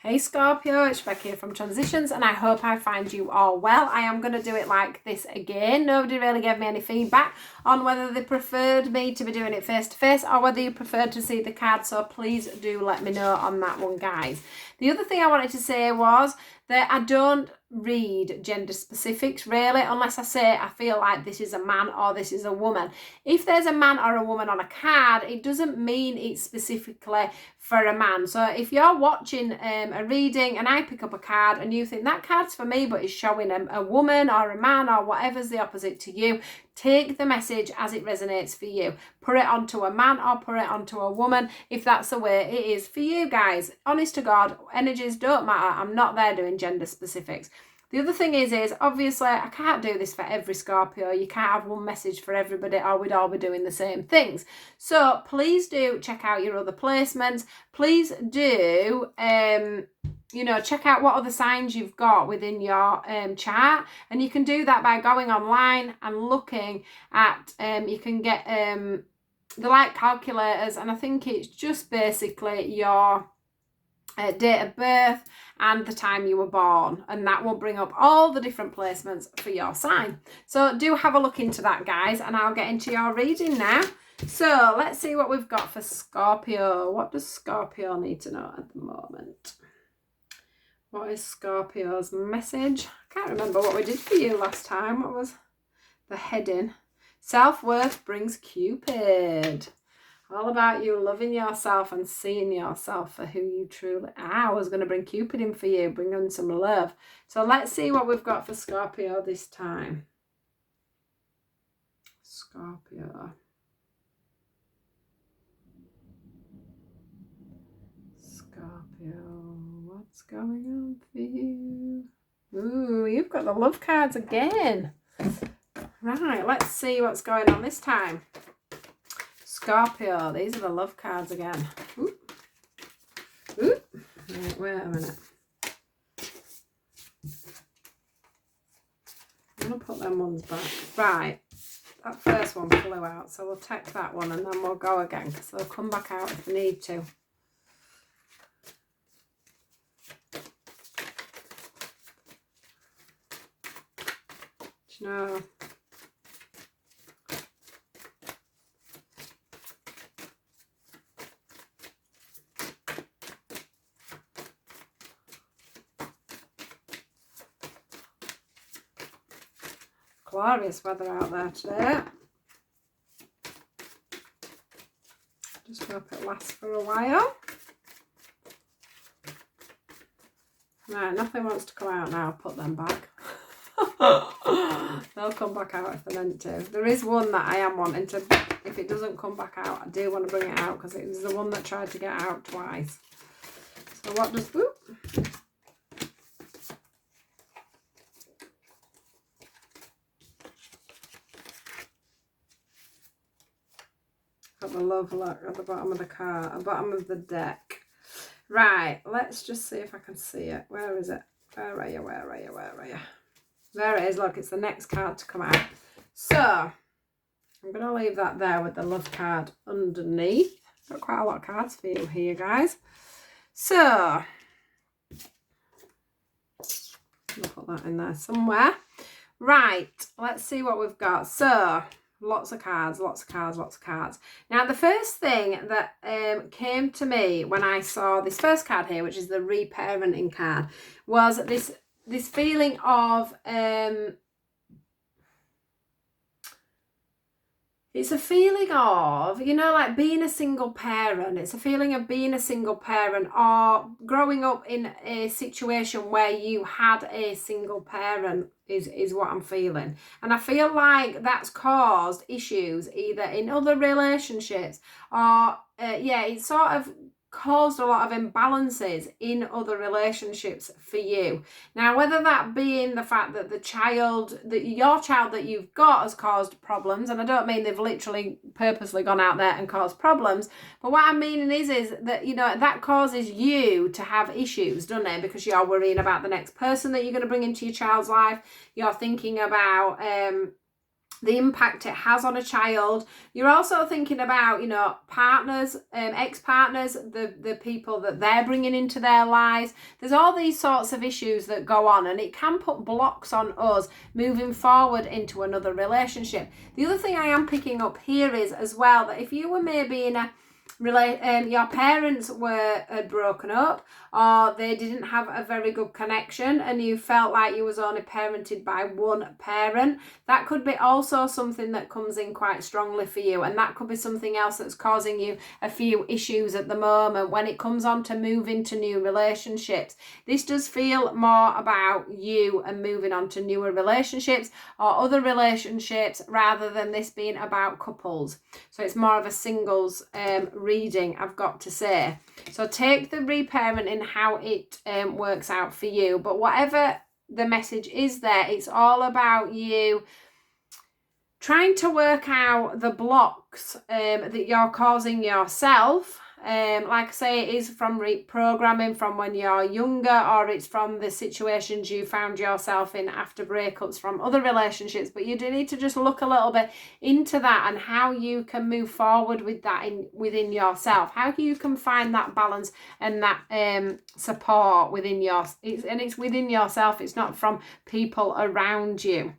Hey Scorpio, it's Rebecca here from Transitions, and I hope I find you all well. I am going to do it like this again. Nobody really gave me any feedback on whether they preferred me to be doing it face to face or whether you preferred to see the card, so please do let me know on that one, guys. The other thing I wanted to say was that I don't read gender specifics really, unless I say I feel like this is a man or this is a woman. If there's a man or a woman on a card, it doesn't mean it's specifically for a man. So if you're watching a reading and I pick up a card and you think that card's for me but it's showing a woman or a man or whatever's the opposite to you, take the message as it resonates for you. Put it onto a man or put it onto a woman if that's the way it is for you, guys. Honest to God, energies don't matter. I'm not there doing gender specifics. The other thing is obviously I can't do this for every Scorpio. You can't have one message for everybody or we'd all be doing the same things. So please do check out your other placements. Please do, check out what other signs you've got within your chart. And you can do that by going online and looking at, you can get the like calculators, and I think it's just basically your date of birth and the time you were born, and that will bring up all the different placements for your sign. So do have a look into that, guys, and I'll get into your reading now. So let's see what we've got for Scorpio. What does Scorpio need to know at the moment? What is Scorpio's message? I can't remember what we did for you last time. What was the heading? Self-worth brings Cupid. All about you loving yourself and seeing yourself for who you truly are. I was going to bring Cupid in for you, bring in some love. So let's see what we've got for Scorpio this time. Scorpio. Scorpio, what's going on for you? Ooh, you've got the love cards again. Right, let's see what's going on this time. Scorpio, these are the love cards again. Ooh. Ooh. Right, wait a minute. I'm going to put them ones back. Right, that first one flew out, so we'll take that one and then we'll go again because they'll come back out if we need to. Do you know? Glorious weather out there today. Just hope it lasts for a while. Right, nothing wants to come out now. I'll put them back. They'll come back out if they're meant to. There is one that I am wanting to, if it doesn't come back out, I do want to bring it out because it was the one that tried to get out twice. So what does, whoop. Got the love luck at the bottom of the card, at the bottom of the deck. Right, let's just see if I can see it. Where is it? Where are you? Where are you? Where are you? There it is. Look, it's the next card to come out. So I'm going to leave that there with the love card underneath. Got quite a lot of cards for you here, guys. So I'll put that in there somewhere. Right, let's see what we've got. So lots of cards, lots of cards, lots of cards. Now, the first thing that came to me when I saw this first card here, which is the Reparenting card, was this feeling of, it's a feeling of, like being a single parent. It's a feeling of being a single parent or growing up in a situation where you had a single parent is what I'm feeling. And I feel like that's caused issues either in other relationships or, it's sort of caused a lot of imbalances in other relationships for you. Now, whether that being the fact that your child that you've got has caused problems, and I don't mean they've literally purposely gone out there and caused problems, but what I'm meaning is that, that causes you to have issues, doesn't it? Because you're worrying about the next person that you're going to bring into your child's life. You're thinking about, the impact it has on a child. You're also thinking about, you know, partners, ex-partners, the people that they're bringing into their lives. There's all these sorts of issues that go on, and it can put blocks on us moving forward into another relationship. The other thing I am picking up here is as well that if you were maybe in a your parents had broken up, or they didn't have a very good connection, and you felt like you was only parented by one parent, that could be also something that comes in quite strongly for you, and that could be something else that's causing you a few issues at the moment when it comes on to move into new relationships. This does feel more about you and moving on to newer relationships or other relationships, rather than this being about couples. So it's more of a singles reading, I've got to say. So take the reparenting how it works out for you. But whatever the message is there, it's all about you trying to work out the blocks that you're causing yourself. Like I say, it is from reprogramming from when you're younger, or it's from the situations you found yourself in after breakups from other relationships. But you do need to just look a little bit into that and how you can move forward with that within yourself, how you can find that balance and that support within it's within yourself. It's not from people around you.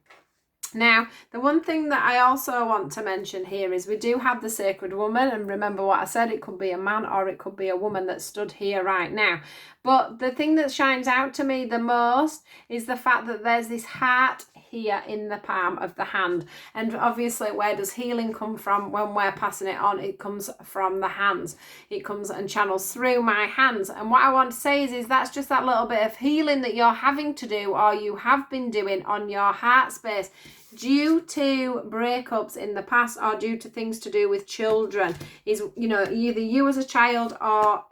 Now, the one thing that I also want to mention here is we do have the sacred woman, and remember what I said, it could be a man or it could be a woman that stood here right now. But the thing that shines out to me the most is the fact that there's this heart here in the palm of the hand. And obviously, where does healing come from when we're passing it on? It comes from the hands. It comes and channels through my hands. And what I want to say is that's just that little bit of healing that you're having to do, or you have been doing on your heart space, due to breakups in the past or due to things to do with children. Is, you know, either you as a child or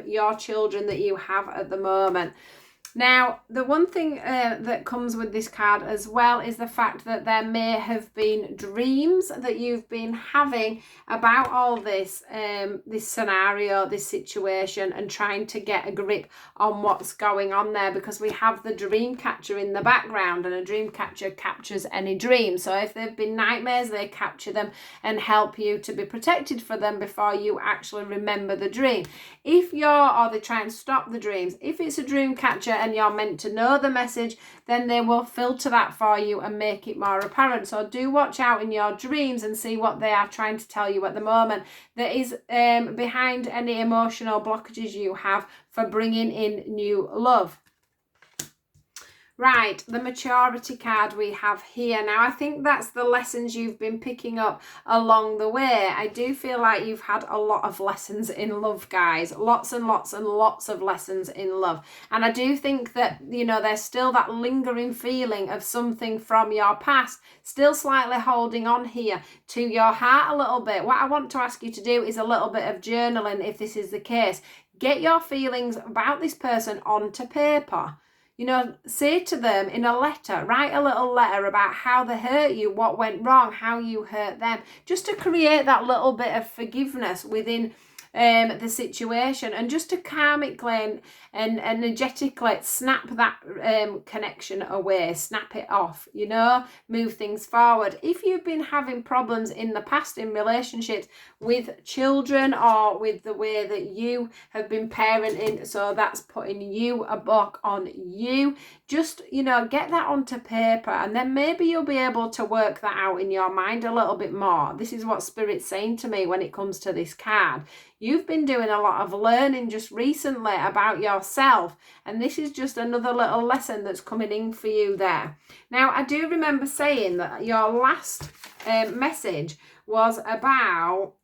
your children that you have at the moment. Now, the one thing that comes with this card as well is the fact that there may have been dreams that you've been having about all this, this scenario, this situation, and trying to get a grip on what's going on there, because we have the dream catcher in the background, and a dream catcher captures any dream. So if they've been nightmares, they capture them and help you to be protected for them before you actually remember the dream. If or they try and stop the dreams. If it's a dream catcher and you're meant to know the message, then they will filter that for you and make it more apparent. So do watch out in your dreams and see what they are trying to tell you at the moment that is behind any emotional blockages you have for bringing in new love. Right, the maturity card we have here. Now, I think that's the lessons you've been picking up along the way. I do feel like you've had a lot of lessons in love, guys. Lots and lots and lots of lessons in love. And I do think that, you know, there's still that lingering feeling of something from your past, still slightly holding on here to your heart a little bit. What I want to ask you to do is a little bit of journaling, if this is the case. Get your feelings about this person onto paper. You know, say to them in a letter, write a little letter about how they hurt you, what went wrong, how you hurt them, just to create that little bit of forgiveness within the situation, and just to karmically and energetically snap that connection away, snap it off, you know, move things forward. If you've been having problems in the past in relationships with children or with the way that you have been parenting, so that's putting you a block on you, just, you know, get that onto paper, and then maybe you'll be able to work that out in your mind a little bit more. This is what Spirit's saying to me when it comes to this card. You've been doing a lot of learning just recently about yourself, and this is just another little lesson that's coming in for you there. Now, I do remember saying that your last message was about,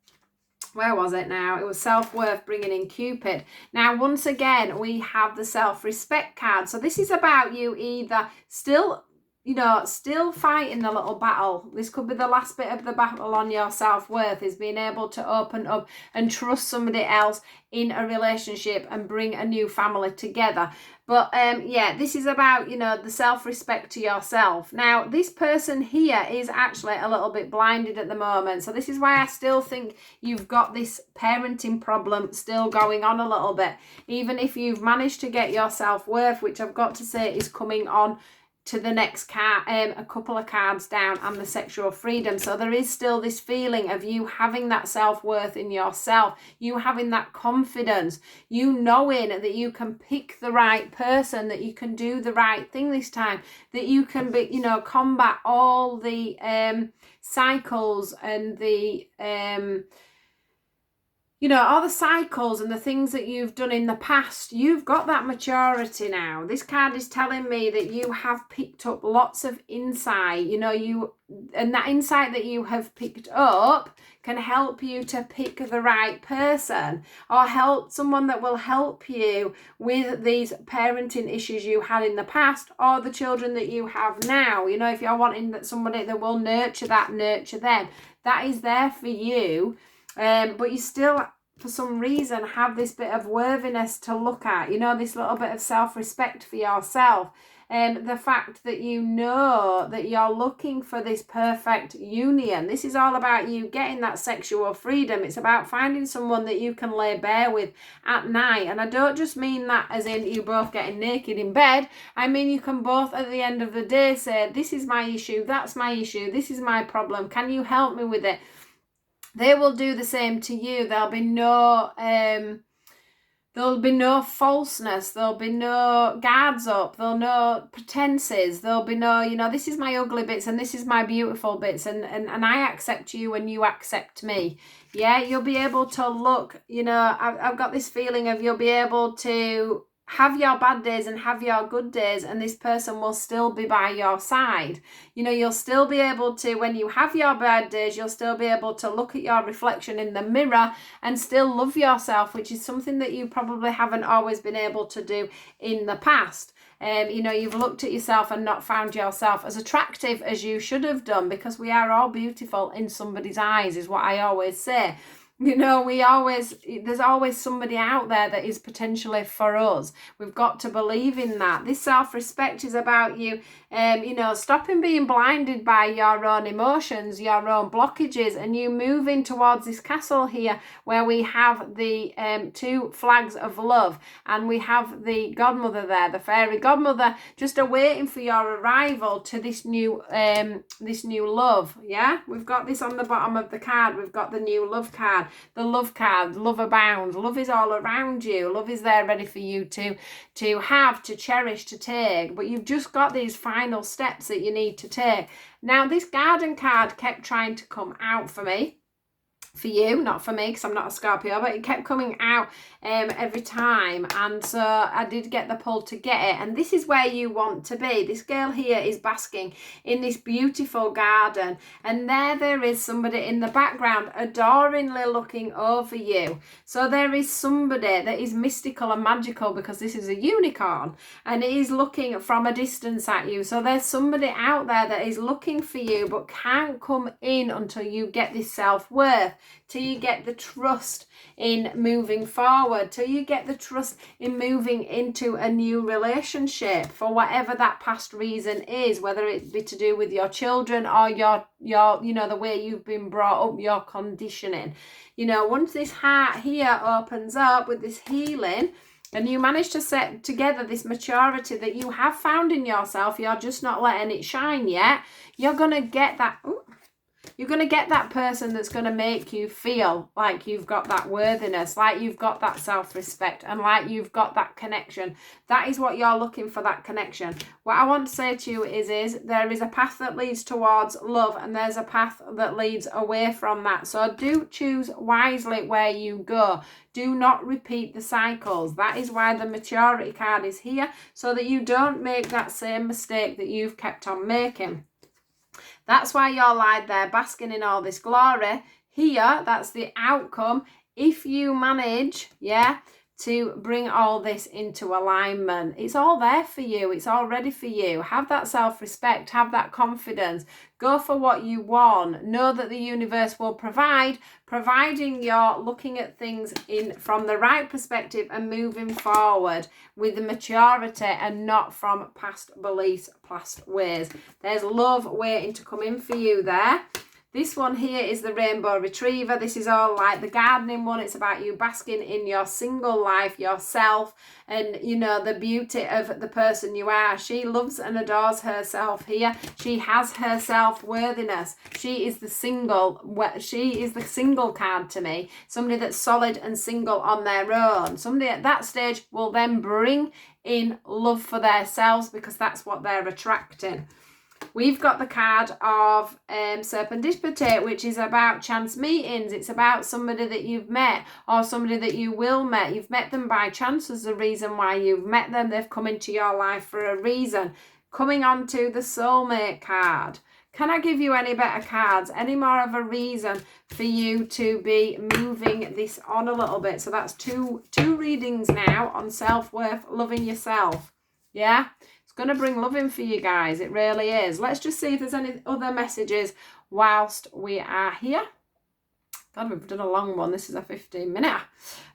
where was it now? It was self-worth, bringing in Cupid. Now, once again, we have the self-respect card. So this is about you either still fighting the little battle. This could be the last bit of the battle on your self-worth, is being able to open up and trust somebody else in a relationship and bring a new family together. But yeah, this is about, you know, the self-respect to yourself. Now, this person here is actually a little bit blinded at the moment. So this is why I still think you've got this parenting problem still going on a little bit. Even if you've managed to get your self-worth, which I've got to say is coming on to the next card, a couple of cards down, and the sexual freedom. So there is still this feeling of you having that self-worth in yourself, you having that confidence, you knowing that you can pick the right person, that you can do the right thing this time, that you can be, you know, combat all the cycles and the you know, all the cycles and the things that you've done in the past. You've got that maturity now. This card is telling me that you have picked up lots of insight, you know, and that insight that you have picked up can help you to pick the right person, or help someone that will help you with these parenting issues you had in the past, or the children that you have now. You know, if you're wanting somebody that will nurture them, that is there for you. But you still, for some reason, have this bit of worthiness to look at, you know, this little bit of self-respect for yourself. The fact that you know that you're looking for this perfect union. This is all about you getting that sexual freedom. It's about finding someone that you can lay bare with at night. And I don't just mean that as in you both getting naked in bed. I mean you can both at the end of the day say, this is my issue, that's my issue, this is my problem, can you help me with it? They will do the same to you. There'll be no falseness. There'll be no guards up. There'll no pretenses. There'll be no, you know, this is my ugly bits and this is my beautiful bits, and I accept you and you accept me. Yeah, you'll be able to look, you know, I've got this feeling of you'll be able to have your bad days and have your good days, and this person will still be by your side. You know, you'll still be able to, when you have your bad days, you'll still be able to look at your reflection in the mirror and still love yourself, which is something that you probably haven't always been able to do in the past. You know, you've looked at yourself and not found yourself as attractive as you should have done, because we are all beautiful in somebody's eyes, is what I always say. You know, there's always somebody out there that is potentially for us. We've got to believe in that. This self-respect is about you, you know, stopping being blinded by your own emotions, your own blockages, and you moving towards this castle here where we have the two flags of love, and we have the godmother there, the fairy godmother, just awaiting for your arrival to this new love. Yeah, we've got this on the bottom of the card. We've got the new love card. The love card, love abounds. Love is all around you. Love is there ready for you to have, to cherish, to take. But you've just got these final steps that you need to take. Now, this garden card kept trying to come out for me. For you, not for me, because I'm not a Scorpio, but it kept coming out every time, and so I did get the pull to get it. And this is where you want to be. This girl here is basking in this beautiful garden, and there is somebody in the background adoringly looking over you. So there is somebody that is mystical and magical, because this is a unicorn, and it is looking from a distance at you. So there's somebody out there that is looking for you but can't come in until you get this self-worth, till you get the trust in moving forward, till you get the trust in moving into a new relationship for whatever that past reason is, whether it be to do with your children or your you know, the way you've been brought up, your conditioning. You know, once this heart here opens up with this healing, and you manage to set together this maturity that you have found in yourself, you're just not letting it shine yet, you're going to get that... You're going to get that person that's going to make you feel like you've got that worthiness, like you've got that self-respect, and like you've got that connection. That is what you're looking for, that connection. What I want to say to you is there is a path that leads towards love, and there's a path that leads away from that. So do choose wisely where you go. Do not repeat the cycles. That is why the maturity card is here, so that you don't make that same mistake that you've kept on making. That's why you're lying there basking in all this glory. Here, that's the outcome. If you manage, to bring all this into alignment, it's all there for you. It's all ready for you. Have that self-respect. Have that confidence. Go for what you want. Know that the universe will provide, providing you're looking at things from the right perspective and moving forward with the maturity and not from past beliefs, past ways. There's love waiting to come in for you there. This one here is the Rainbow Retriever. This is all like the gardening one. It's about you basking in your single life, yourself, and, you know, the beauty of the person you are. She loves and adores herself here. She has her self-worthiness. She is the single card to me. Somebody that's solid and single on their own. Somebody at that stage will then bring in love for themselves because that's what they're attracting. We've got the card of Serpentipity, which is about chance meetings. It's about somebody that you've met or somebody that you will meet. You've met them by chance as the reason why you've met them. They've come into your life for a reason. Coming on to the soulmate card. Can I give you any better cards? Any more of a reason for you to be moving this on a little bit? So that's two readings now on self-worth, loving yourself. Yeah? It's going to bring love in for you guys. It really is. Let's just see if there's any other messages whilst we are here. God, we've done a long one. This is a 15-minute.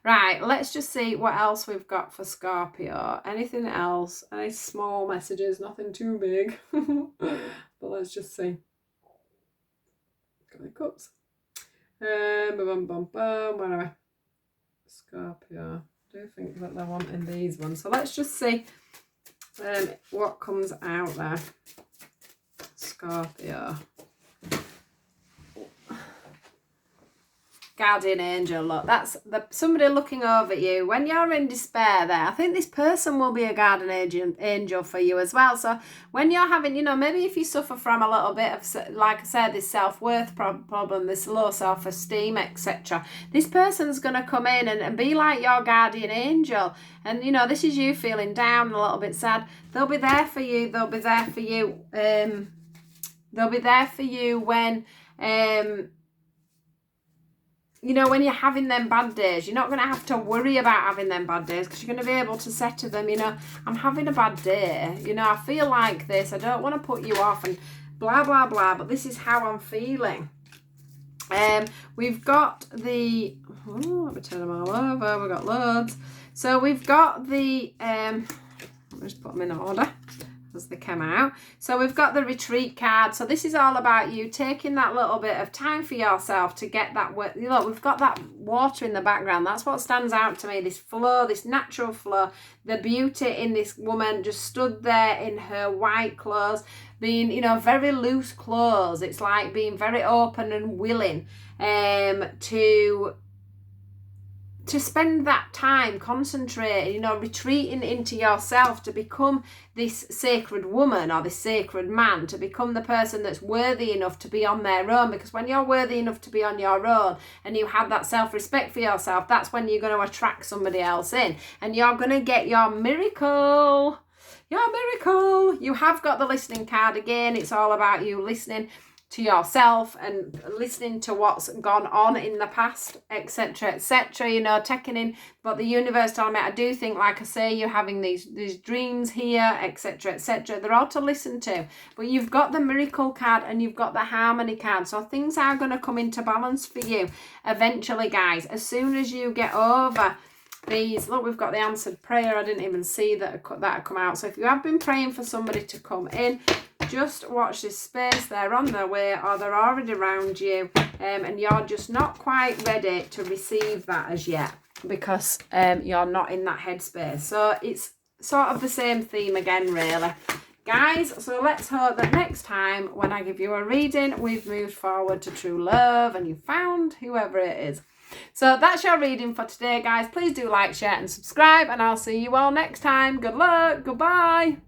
Right, let's just see what else we've got for Scorpio. Anything else? Any small messages? Nothing too big. But let's just see. Got my cups. Where are we? Scorpio. I do think that they're wanting these ones. So let's just see what comes out there. Scorpio. Guardian angel, look, that's somebody looking over you when you're in despair there. I think this person will be a guardian angel for you as well. So when you're having, you know, maybe if you suffer from a little bit of, like I said, this self-worth problem, this low self-esteem, etc., this person's going to come in and be like your guardian angel. And, you know, this is you feeling down, a little bit sad. They'll be there for you. They'll be there for you. They'll be there for you when... you know, when you're having them bad days, you're not going to have to worry about having them bad days because you're going to be able to say to them, you know, I'm having a bad day. You know, I feel like this. I don't want to put you off and blah, blah, blah. But this is how I'm feeling. We've got the... Oh, let me turn them all over. We've got loads. So we've got the... I'll just put them in order as they come out. So we've got the retreat card. So this is all about you taking that little bit of time for yourself to get that work. You know, we've got that water in the background. That's what stands out to me. This flow, this natural flow, the beauty in this woman just stood there in her white clothes, being, you know, very loose clothes. It's like being very open and willing to spend that time concentrating, you know, retreating into yourself to become this sacred woman or this sacred man, to become the person that's worthy enough to be on their own. Because when you're worthy enough to be on your own and you have that self-respect for yourself, that's when you're going to attract somebody else in and you're going to get your miracle. Your miracle. You have got the listening card again. It's all about you listening to yourself and listening to what's gone on in the past, etc., etc., you know, taking in what the universe told me. I do think, like I say, you're having these dreams here, etc., etc. They're all to listen to. But you've got the miracle card and you've got the harmony card. So things are going to come into balance for you eventually, guys. As soon as you get over these, look, we've got the answered prayer. I didn't even see that had come out. So if you have been praying for somebody to come in, just watch this space. They're on their way or they're already around you, and you're just not quite ready to receive that as yet because you're not in that headspace. So it's sort of the same theme again, really, guys. So let's hope that next time when I give you a reading, we've moved forward to true love and you found whoever it is. So that's your reading for today, guys. Please do like, share and subscribe, and I'll see you all next time. Good luck. Goodbye.